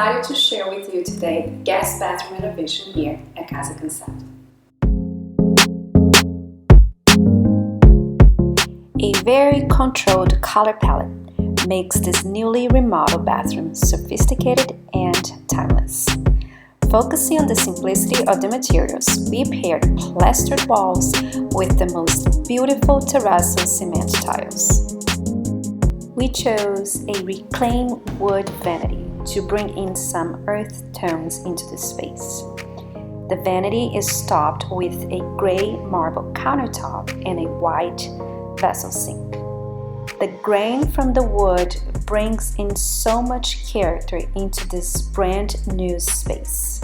excited to share with you today the guest bathroom renovation here at Casa Cansado. A very controlled color palette makes this newly remodeled bathroom sophisticated and timeless. Focusing on the simplicity of the materials, we paired plastered walls with the most beautiful terrazzo cement tiles. We chose a reclaimed wood vanity to bring in some earth tones into the space. The vanity is topped with a gray marble countertop and a white vessel sink. The grain from the wood brings in so much character into this brand new space,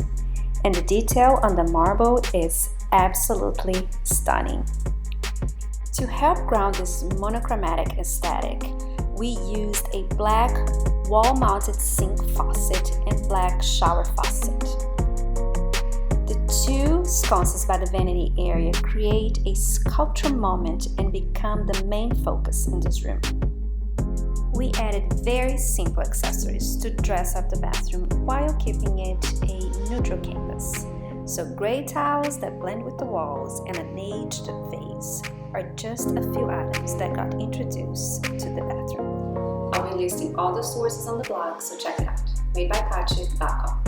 and the detail on the marble is absolutely stunning. To help ground this monochromatic aesthetic, we used a black wall-mounted sink faucet and black shower faucet. The two sconces by the vanity area create a sculpture moment and become the main focus in this room. We added very simple accessories to dress up the bathroom while keeping it a neutral canvas. So gray tiles that blend with the walls and an aged vase are just a few items that got introduced to the bathroom. I'll be listing all the sources on the blog, so check it out. madebypachi.com.